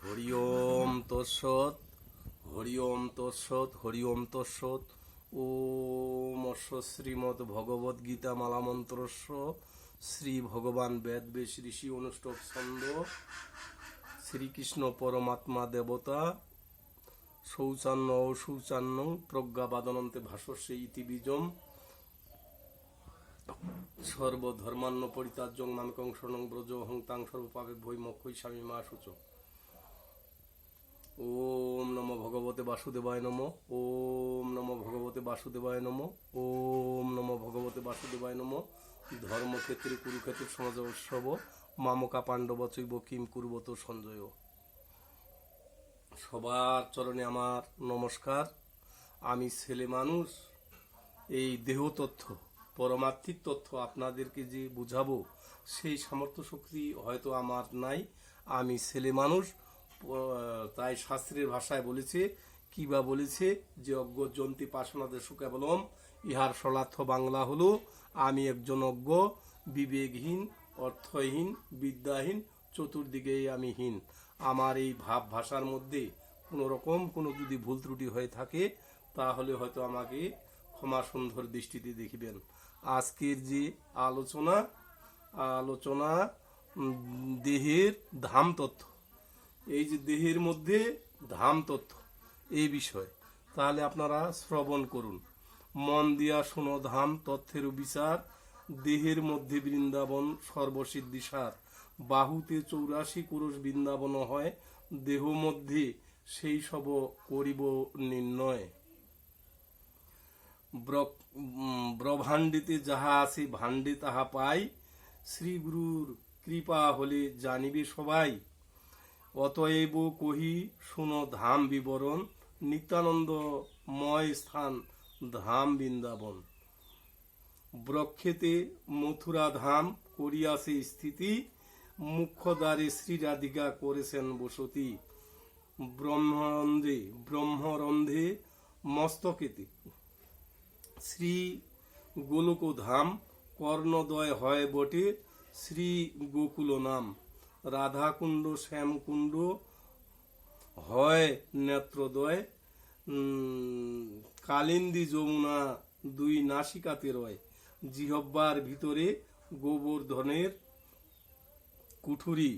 হরি ওম তৎসৎ, হরি ওম তৎসৎ, হরি ওম তৎসৎ। ওম অশ্ব শ্রীমদ্ ভগবদ গীতা মালামন্ত্রস্য শ্রী ভগবান বেদ ঋষি অনুষ্ঠব ছন্দ শ্রীকৃষ্ণ পরমাত্মা দেবতা শৌচান্ন অশৌচান্ন প্রজ্ঞাবাদনন্তে ভাষস্যে ইতি বীজম সর্বধর্মান্ন পরিত্যাজ্যং মামেকং শরণং ব্রজ অহং তাং সর্বপাপে ভৈ মোক্ষৈ স্বামী মা শুচ। ওম নমো ভগবতে বাসুদেবায় নমঃ। ওম নমো ভগবতে বাসুদেবায় নমঃ। ওম নমো ভগবতে বাসুদেবায় নমঃ। ধর্মক্ষেত্রে কুরুক্ষেত্রে সমাজ উৎসব মামকা পাণ্ডব চৈব কিম কুর্বত সঞ্জয়। সবার চরণে আমার নমস্কার। আমি ছেলে মানুষ, এই দেহ তথ্য পরমার্থিক তথ্য আপনাদেরকে যে বুঝাবো সেই সামর্থ্য শক্তি হয়তো আমার নাই। আমি ছেলে মানুষ, তাই শাস্ত্রের ভাষায় বলেছে কিবা বলেছে যে অজ্ঞ জন্তি পাশনাদের সুকেবলম, ইহার সলার্থ বাংলা হলো আমি একজন অজ্ঞ, বিবেকহীন, অর্থহীন, বিদ্যাহীন, চতুর্দিকেই আমি হীন। আমার এই ভাব ভাষার মধ্যে কোনো রকম কোনো যদি ভুল ত্রুটি হয়ে থাকে তাহলে হয়তো আমাকে ক্ষমা সুন্দর দৃষ্টিতে দেখিবেন। আজকের যে আলোচনা দেহের ধাম তথ্য, এই যে দেহের মধ্যে ধাম তথ্য এই বিষয়, তাহলে আপনারা শ্রবণ করুন, মন দিয়া শুনো ধাম তথ্যের বিচার। দেহের মধ্যে বৃন্দাবন সর্বসিদ্ধিসার, বাহুতে 84 কোরস বৃন্দাবন হয়, দেহ মধ্যে সেই সব করিব নির্ণয়। ব্রহ্মাণ্ডিতে যাহা আছে ভাণ্ডে তাহা পাই, শ্রী গুরুর কৃপা হলে জানিবে সবাই। অতএব কহি শুনো ধাম বিবরণ, নিত্যানন্দময় স্থান ধাম বৃন্দাবন। ব্রক্ষেতে মথুরা ধাম করিয়াছে স্থিতি, মুখ্যদ্বারে শ্রী রাধিকা করেছেন বসতি। ব্রহ্মরন্ধে মস্তকেতে শ্রী গোলক ধাম, কর্ণদয় হয় বটে শ্রী গোকুল নাম। রাধাকুণ্ড শ্যামকুণ্ড হয় নেত্রদয়, কালিন্দী যমুনা দুই নাসিকাতে রয়। জিহ্বার ভিতরে গোবর্ধনের কুঠুরি,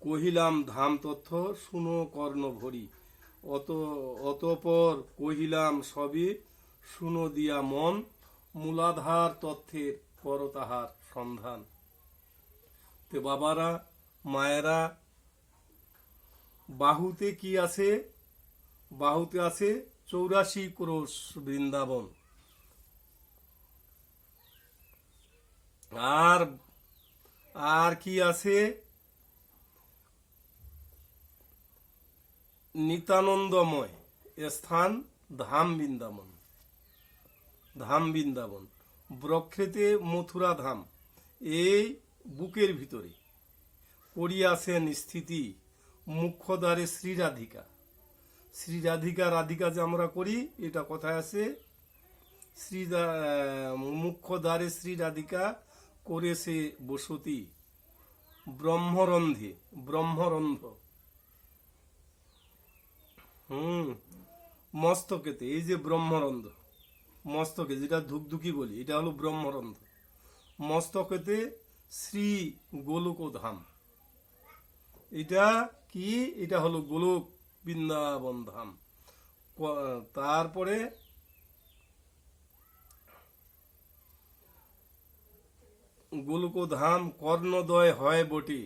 কহিলাম ধাম তথ্য শুনো কর্ণ ভরি। অতপর কহিলাম সবে শুনো দিয়া মন, মূলাধার তথ্যের কর তাহার সন্ধান। তে বাবারা মায়েরা, বাহুতে কি আছে? বাহুতে আছে 84 কোরস বৃন্দাবন। আর কি আছে? নিত্যানন্দময় স্থান ধাম বৃন্দাবন। ধাম বৃন্দাবন ব্রক্ষেতে মথুরা ধাম, এই বুকের ভিতরে করিয়াছেন স্থিতি। মুখ্যদ্বারে শ্রী রাধিকা। শ্রী রাধিকা, রাধিকা যে আমরা করি এটা কথায় আছে। মুখ্যদ্বারে শ্রী রাধিকা করেছে বসতি। ব্রহ্মরন্ধ মস্তকেতে, এই যে ব্রহ্মরন্ধ মস্তকে, যেটা ধুকধুকি বলি, এটা হলো ব্রহ্মরন্ধ। মস্তকেতে শ্রী গোলক ধাম, এটা কি? এটা হলো গোলক বৃন্দাবন ধাম। তারপরে গোলক ধাম, কর্ণদয় হয় বটে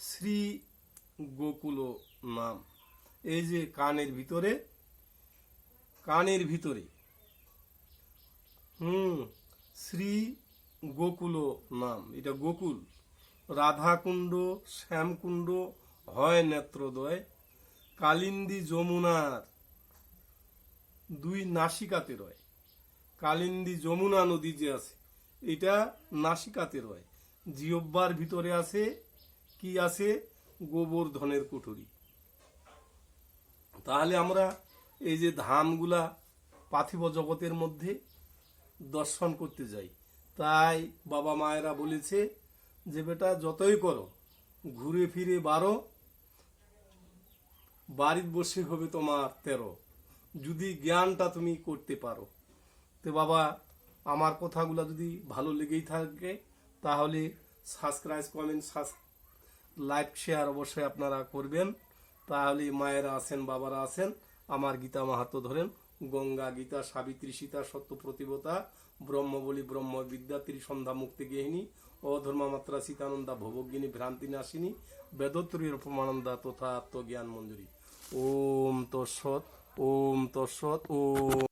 শ্রী গোকুল নাম। এই যে কানের ভিতরে শ্রী গোকুল নাম, এটা গোকুল। রাধাকুণ্ড শ্যামকুণ্ড হয় নেত্রদয়, কালিন্দী যমুনার দুই নাসিকাতে রয়। কালিন্দী যমুনা নদী যে আছে এটা নাসিকাতে রয়। জিহ্বার ভিতরে আছে কি? আছে গোবর্ধনের কুঠুরি। তাহলে আমরা এই যে ধামগুলা পার্থিব জগতের মধ্যে দর্শন করতে যাই, তাই বাবা মায়েরা বলেছে যে বেটা যতই করো ঘুরে ফিরে বারো, বাড়ির বসে হবে তোমার 13, যদি জ্ঞানটা তুমি করতে পারো। তো বাবা, আমার কথাগুলো যদি ভালো লেগেই থাকে তাহলে সাবস্ক্রাইব, কমেন্ট, লাইক, শেয়ার অবশ্যই আপনারা করবেন। তাহলে মায়েরা আছেন, বাবারা আছেন, আমার গীতা মাহাত্ম ধরেন, গঙ্গা, গীতা, সাবিত্রী, সীতা, সত্য, প্রতিবতা, ব্রহ্মবলী, ব্রহ্মবিদ্যা, ত্রিসন্ধ্যা, মুক্তি গেহিনী, অধর্মা মাত্রা, সীতানন্দা, ভবজ্ঞিনী, ভ্রান্তি নাশিনী, বেদত্রীর প্রমানন্দা তথা আত্মজ্ঞান মঞ্জুরি। ওম তৎসৎ, ওম তৎসৎ, ওম।